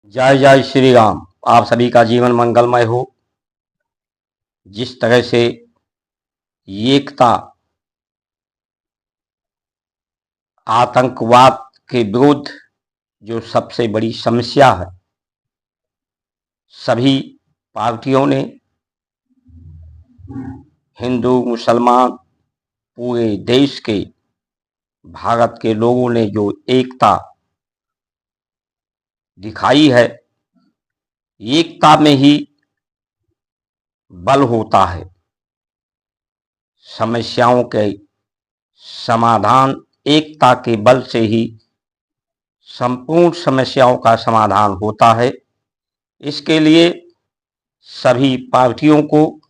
जय जय श्री राम। आप सभी का जीवन मंगलमय हो। जिस तरह से एकता आतंकवाद के विरुद्ध जो सबसे बड़ी समस्या है, सभी पार्टियों ने, हिंदू मुसलमान, पूरे देश के, भारत के लोगों ने जो एकता दिखाई है, एकता में ही बल होता है। समस्याओं के समाधान एकता के बल से ही संपूर्ण समस्याओं का समाधान होता है। इसके लिए सभी पार्टियों को,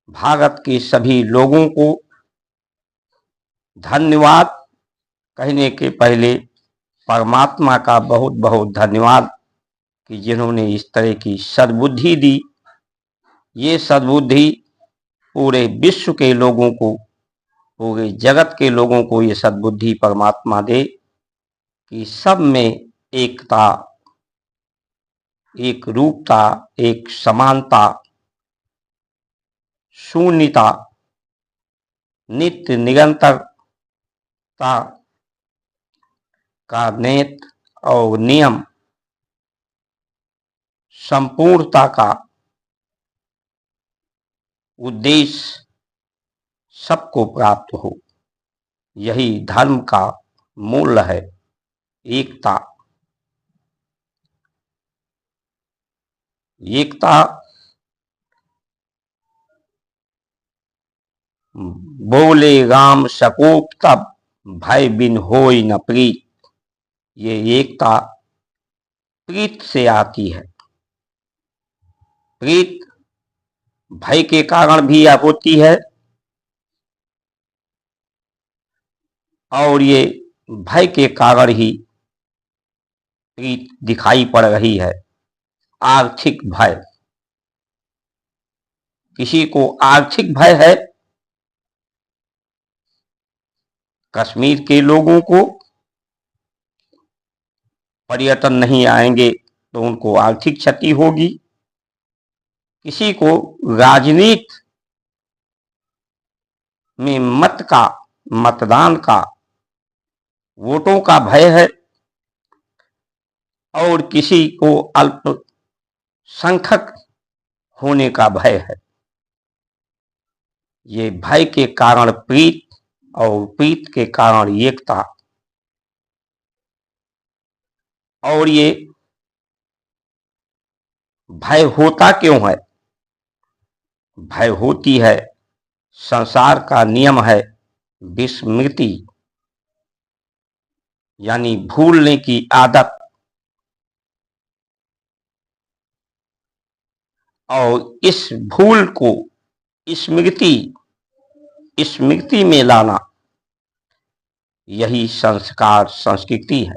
भारत के सभी लोगों को धन्यवाद कहने के पहले परमात्मा का बहुत बहुत धन्यवाद कि जिन्होंने इस तरह की सद्बुद्धि दी। ये सद्बुद्धि पूरे विश्व के लोगों को, पूरे जगत के लोगों को ये सद्बुद्धि परमात्मा दे कि सब में एकता, एक रूपता, एक समानता, शून्यता, नित्य निरंतरता का नेत और नियम, संपूर्णता का उद्देश्य सबको प्राप्त हो। यही धर्म का मूल है, एकता। एकता बोले राम सकोप तब, भय बिन होय न प्रीत। ये एकता प्रीत से आती है। प्रीत भय के कारण भी होती है, और ये भय के कारण ही प्रीत दिखाई पड़ रही है। आर्थिक भय, किसी को आर्थिक भय है। कश्मीर के लोगों को पर्यटन नहीं आएंगे तो उनको आर्थिक क्षति होगी। किसी को राजनीति में मतदान का, वोटों का भय है, और किसी को अल्पसंख्यक होने का भय है। ये भय के कारण प्रीत, और प्रीत के कारण एकता। और ये भय होता क्यों है? भय होती है, संसार का नियम है विस्मृति, यानी भूलने की आदत। और इस भूल को स्मृति में लाना, यही संस्कार संस्कृति है।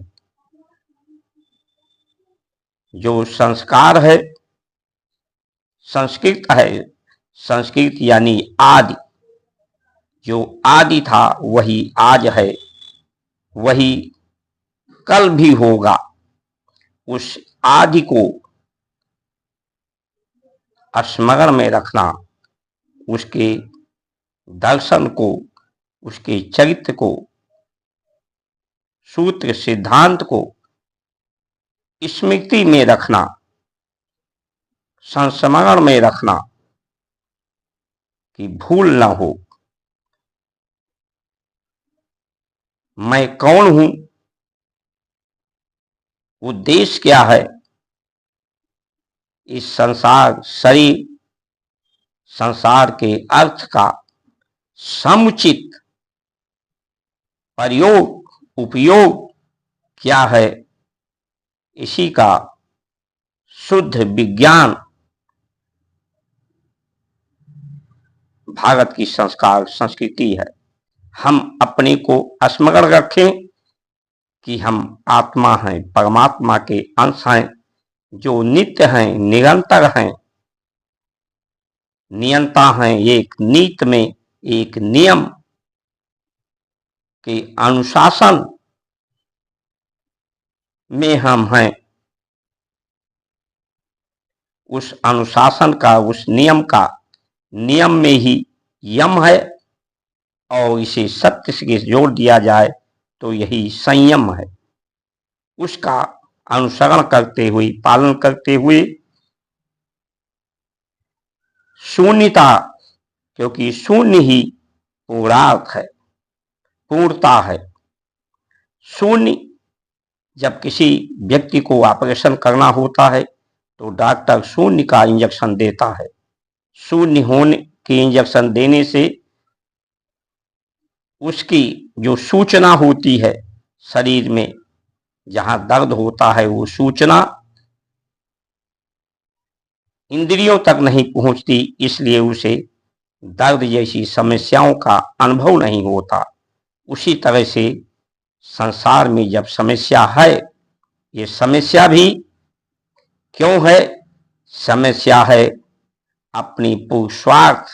जो संस्कार है, संस्कृत है। संस्कृत यानी आदि। जो आदि था वही आज है, वही कल भी होगा। उस आदि को स्मरण में रखना, उसके दर्शन को, उसके चरित्र को, सूत्र सिद्धांत को स्मृति में रखना, संस्मरण में रखना कि भूल ना हो। मैं कौन हूं, उद्देश्य क्या है, इस संसार के अर्थ का समुचित प्रयोग उपयोग क्या है, इसी का शुद्ध विज्ञान भारत की संस्कार संस्कृति है। हम अपने को स्मरण रखें कि हम आत्मा हैं, परमात्मा के अंश हैं, जो नित्य हैं, निरंतर हैं, नियंता हैं। एक नीति में, एक नियम के अनुशासन में हम हैं। उस अनुशासन का, उस नियम का, नियम में ही यम है, और इसे सत्य से जोड़ दिया जाए तो यही संयम है। उसका अनुसरण करते हुए, पालन करते हुए शून्यता, क्योंकि शून्य ही पूर्णार्थ है, पूर्णता है। शून्य, जब किसी व्यक्ति को ऑपरेशन करना होता है तो डॉक्टर शून्य का इंजेक्शन देता है। शून्य होने के इंजेक्शन देने से उसकी जो सूचना होती है शरीर में, जहां दर्द होता है, वो सूचना इंद्रियों तक नहीं पहुंचती, इसलिए उसे दर्द जैसी समस्याओं का अनुभव नहीं होता। उसी तरह से संसार में जब समस्या है, ये समस्या भी क्यों है? समस्या है अपनी पुरुषार्थ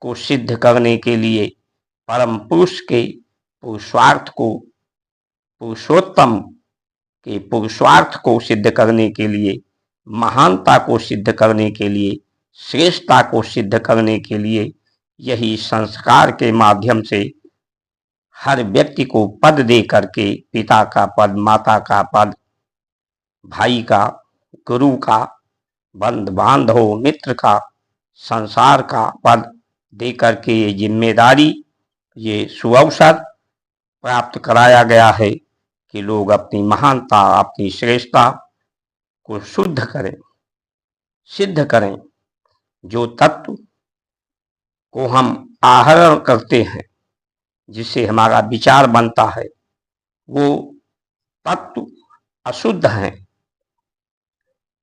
को सिद्ध करने के लिए, परम पुरुष के पुरुषार्थ को, पुरुषोत्तम के पुरुषार्थ को सिद्ध करने के लिए, महानता को सिद्ध करने के लिए, श्रेष्ठता को सिद्ध करने के लिए, यही संस्कार के माध्यम से हर व्यक्ति को पद दे करके, पिता का पद, माता का पद, भाई का, गुरु का, बंधु बांधव, मित्र का, संसार का पद दे करके ये जिम्मेदारी, ये सुअवसर प्राप्त कराया गया है कि लोग अपनी महानता, अपनी श्रेष्ठता को शुद्ध करें, सिद्ध करें। जो तत्व को हम आहरण करते हैं, जिससे हमारा विचार बनता है, वो तत्व अशुद्ध हैं,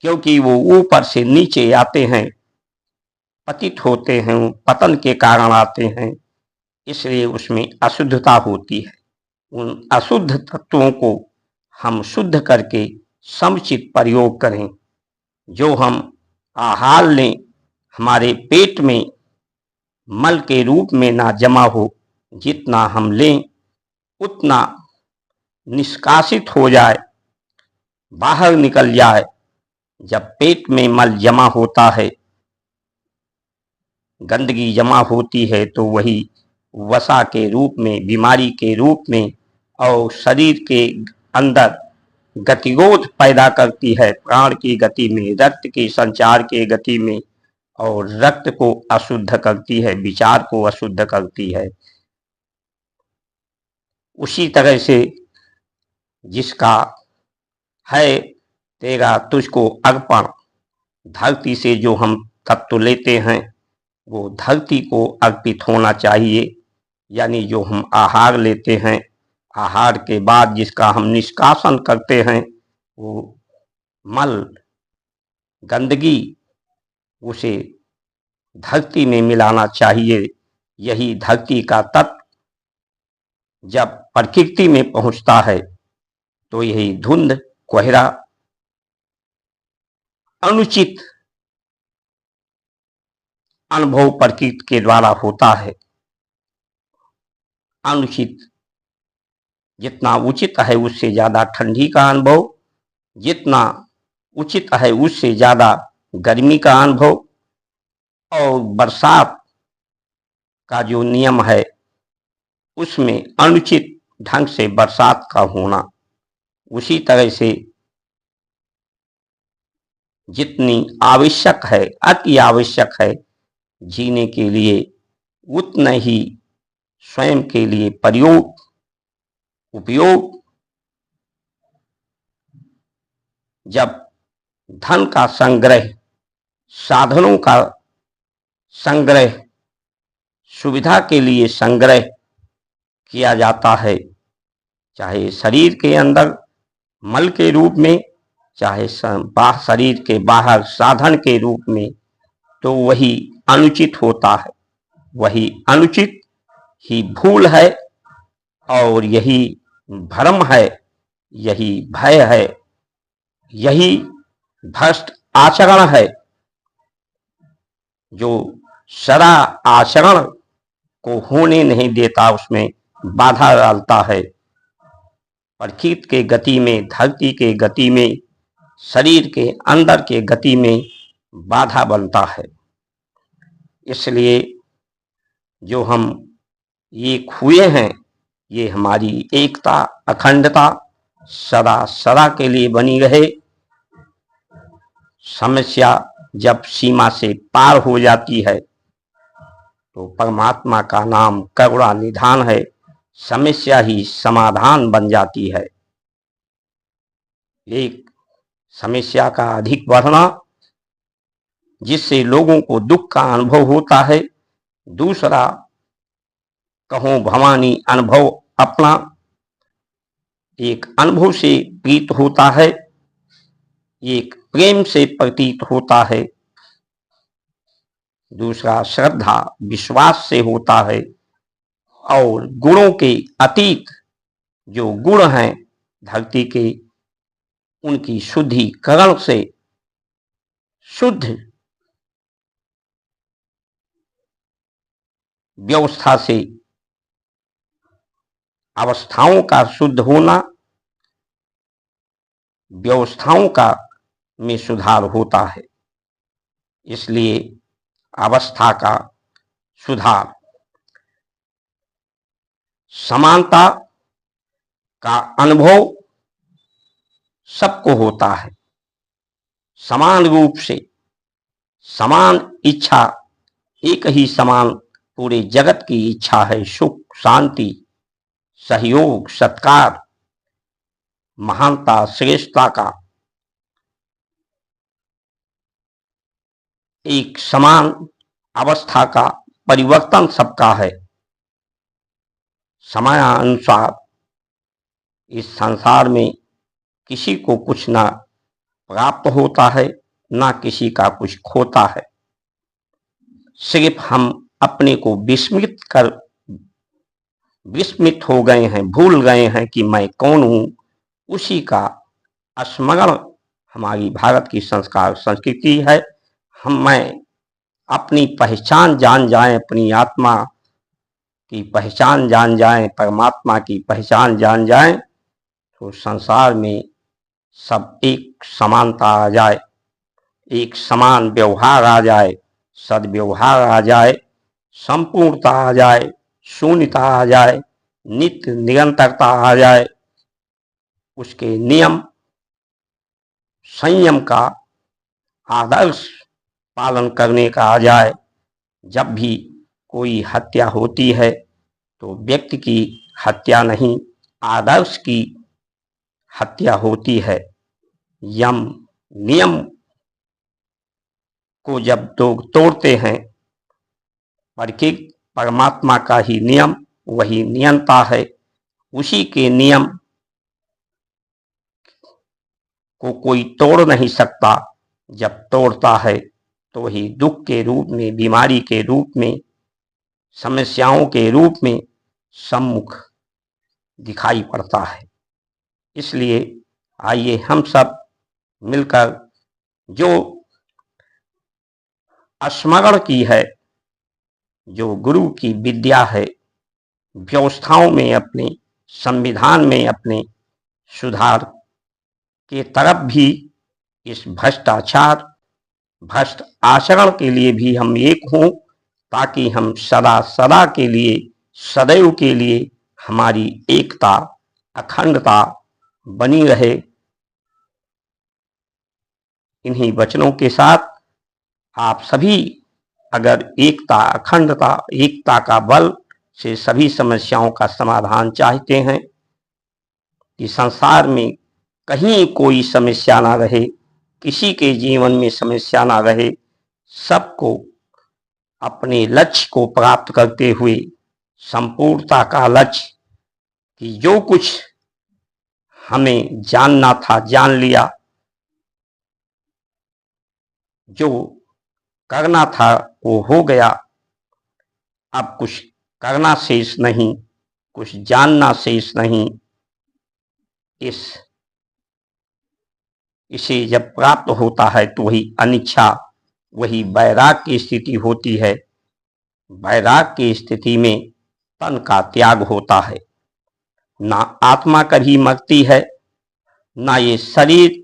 क्योंकि वो ऊपर से नीचे आते हैं, पतित होते हैं, पतन के कारण आते हैं, इसलिए उसमें अशुद्धता होती है। उन अशुद्ध तत्वों को हम शुद्ध करके समुचित प्रयोग करें। जो हम आहार लें, हमारे पेट में मल के रूप में ना जमा हो, जितना हम लें उतना निष्कासित हो जाए, बाहर निकल जाए। जब पेट में मल जमा होता है, गंदगी जमा होती है, तो वही वसा के रूप में, बीमारी के रूप में और शरीर के अंदर गतिरोध पैदा करती है, प्राण की गति में, रक्त के संचार के गति में, और रक्त को अशुद्ध करती है, विचार को अशुद्ध करती है। उसी तरह से जिसका है तेरा तुझको अर्पण, धरती से जो हम तत्व लेते हैं वो धरती को अर्पित होना चाहिए। यानी जो हम आहार लेते हैं, आहार के बाद जिसका हम निष्कासन करते हैं, वो मल, गंदगी, उसे धरती में मिलाना चाहिए। यही धरती का तत्व जब प्रकृति में पहुंचता है तो यही धुंध, कोहरा, अनुचित अनुभव प्रकृति के द्वारा होता है। अनुचित, जितना उचित है उससे ज्यादा ठंडी का अनुभव, जितना उचित है उससे ज्यादा गर्मी का अनुभव, और बरसात का जो नियम है उसमें अनुचित ढंग से बरसात का होना। उसी तरह से जितनी आवश्यक है, अति आवश्यक है जीने के लिए, उतना ही स्वयं के लिए प्रयोग, उपयोग। जब धन का संग्रह, साधनों का संग्रह, सुविधा के लिए संग्रह किया जाता है, चाहे शरीर के अंदर मल के रूप में, चाहे शरीर के बाहर साधन के रूप में, तो वही अनुचित होता है। वही अनुचित ही भूल है, और यही भ्रम है, यही भय है, यही भ्रष्ट आचरण है, जो सदा आचरण को होने नहीं देता, उसमें बाधा डालता है। प्रकृति के गति में, धरती के गति में शरीर के अंदर के गति में बाधा बनता है। इसलिए जो हम एक हुए हैं, ये हमारी एकता, अखंडता सदा सदा के लिए बनी रहे। समस्या जब सीमा से पार हो जाती है तो परमात्मा का नाम करुणा निधान है, समस्या ही समाधान बन जाती है। एक समस्या का अधिक बढ़ना जिससे लोगों को दुख का अनुभव होता है, दूसरा कहो भवानी अनुभव अपना एक अनुभव से प्रीत होता है, एक प्रेम से प्रतीत होता है, दूसरा श्रद्धा विश्वास से होता है, और गुणों के अतीत जो गुण हैं धरती के, उनकी शुद्धिकरण से शुद्ध व्यवस्था से अवस्थाओं का शुद्ध होना, व्यवस्थाओं का में सुधार होता है। इसलिए अवस्था का सुधार, समानता का अनुभव सबको होता है। समान रूप से समान इच्छा, एक ही समान पूरे जगत की इच्छा है, सुख, शांति, सहयोग, सत्कार, महानता, श्रेष्ठता का एक समान अवस्था का परिवर्तन सबका है। समयानुसार इस संसार में किसी को कुछ ना प्राप्त होता है, ना किसी का कुछ खोता है। सिर्फ हम अपने को विस्मित हो गए हैं, भूल गए हैं कि मैं कौन हूं। उसी का स्मरण हमारी भारत की संस्कार संस्कृति है। मैं अपनी पहचान जान जाएं, अपनी आत्मा की पहचान जान जाएं, परमात्मा की पहचान जान जाएं, तो संसार में सब एक समानता आ जाए, एक समान व्यवहार आ जाए, सद्व्यवहार आ जाए, संपूर्णता आ जाए, शून्यता आ जाए, नित्य निरंतरता आ जाए, उसके नियम संयम का आदर्श पालन करने का आ जाए। जब भी कोई हत्या होती है तो व्यक्ति की हत्या नहीं, आदर्श की हत्या होती है। यम नियम को जब लोग तोड़ते हैं, परमात्मा का ही नियम वही नियंता है, उसी के नियम को कोई तोड़ नहीं सकता। जब तोड़ता है तो वही दुख के रूप में, बीमारी के रूप में, समस्याओं के रूप में सम्मुख दिखाई पड़ता है। इसलिए आइए हम सब मिलकर जो स्मरण की है, जो गुरु की विद्या है, व्यवस्थाओं में अपने, संविधान में अपने सुधार के तरफ भी, इस भ्रष्टाचार, भ्रष्ट आचरण के लिए भी हम एक हों, ताकि हम सदा सदा के लिए, सदैव के लिए हमारी एकता, अखंडता बनी रहे। इन्हीं वचनों के साथ आप सभी अगर एकता, अखंडता, एकता का बल से सभी समस्याओं का समाधान चाहते हैं कि संसार में कहीं कोई समस्या ना रहे, किसी के जीवन में समस्या ना रहे, सबको अपने लक्ष्य को प्राप्त करते हुए, संपूर्णता का लक्ष्य कि जो कुछ हमें जानना था जान लिया, जो करना था वो हो गया, अब कुछ करना शेष नहीं, कुछ जानना शेष नहीं। इसे जब प्राप्त होता है तो वही अनिच्छा, वही वैराग की स्थिति होती है। वैराग की स्थिति में तन का त्याग होता है। ना आत्मा कभी मरती है, ना ये शरीर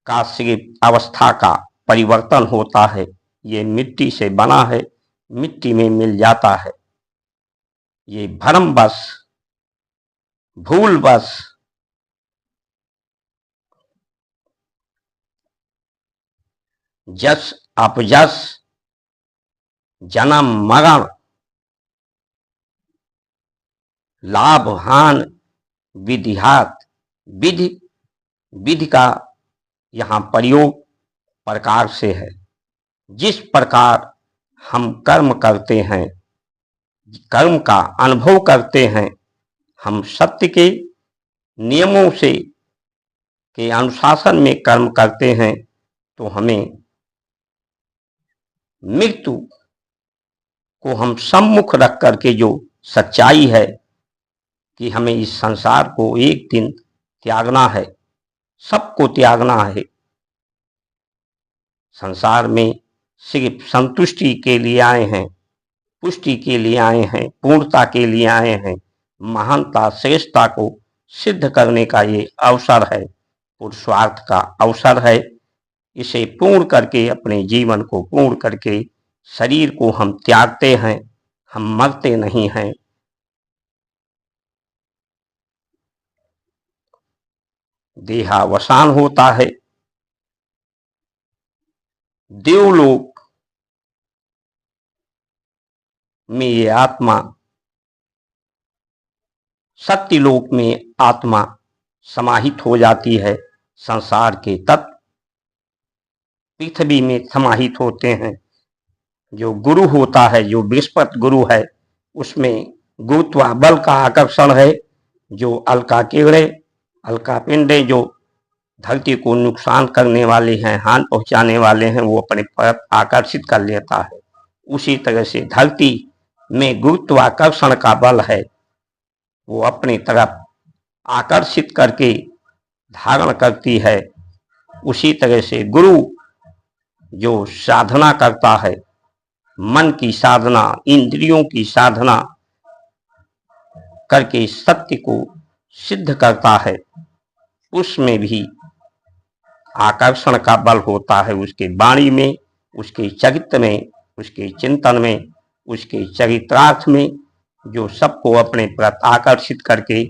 का सिर्फ अवस्था का परिवर्तन होता है। ये मिट्टी से बना है, मिट्टी में मिल जाता है। ये भ्रमवश, भूलवश, जस अपजस, जन्म मरण, लाभ हान, विधिहात, विधि विधि का यहाँ प्रयोग प्रकार से है। जिस प्रकार हम कर्म करते हैं, कर्म का अनुभव करते हैं, हम सत्य के नियमों से के अनुशासन में कर्म करते हैं, तो हमें मृत्यु को हम सम्मुख रख करके जो सच्चाई है कि हमें इस संसार को एक दिन त्यागना है, सबको त्यागना है। संसार में सिर्फ संतुष्टि के लिए आए हैं, पुष्टि के लिए आए हैं, पूर्णता के लिए आए हैं। महानता श्रेष्ठता को सिद्ध करने का ये अवसर है, पुरुषार्थ का अवसर है। इसे पूर्ण करके, अपने जीवन को पूर्ण करके शरीर को हम त्यागते हैं, हम मरते नहीं हैं। देहावसान होता है। देवलोक में ये आत्मा, सत्यलोक में आत्मा समाहित हो जाती है। संसार के तत्व पृथ्वी में समाहित होते हैं। जो गुरु होता है, जो बृहस्पति गुरु है, उसमें गुरुत्वा बल का आकर्षण है। जो अलका किरणें, अलका पिंडे जो धरती को नुकसान करने वाले हैं, हानि पहुंचाने वाले हैं, वो अपने पर आकर्षित कर लेता है। उसी तरह से धरती में गुरुत्वाकर्षण का बल है, वो अपनी तरफ आकर्षित करके धारण करती है। उसी तरह से गुरु जो साधना करता है, मन की साधना, इंद्रियों की साधना करके सत्य को सिद्ध करता है, उसमें भी आकर्षण का बल होता है। उसके वाणी में, उसके चरित्र में, उसके चिंतन में, उसके चरित्रार्थ में, जो सबको अपने प्रति आकर्षित करके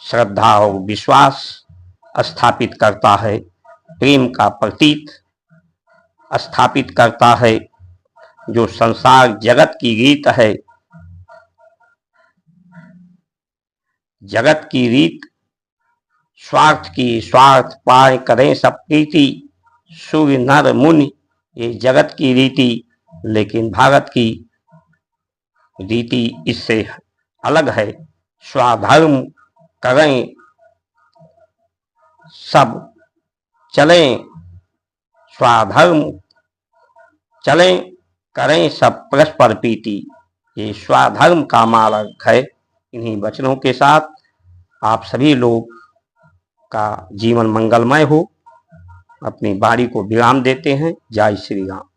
श्रद्धा और विश्वास स्थापित करता है, प्रेम का प्रतीक स्थापित करता है। जो संसार जगत की रीत है, जगत की रीत स्वार्थ की, स्वार्थ पाए करें सब प्रीति, सूर्य नर मुनि, ये जगत की रीति। लेकिन भारत की रीति इससे अलग है। स्वाधर्म करें सब चलें, स्वाधर्म चलें करें सब परस्पर प्रीति। ये स्वाधर्म का मार्ग है। इन्हीं वचनों के साथ आप सभी लोग का जीवन मंगलमय हो। अपनी वाणी को विराम देते हैं। जय श्री राम।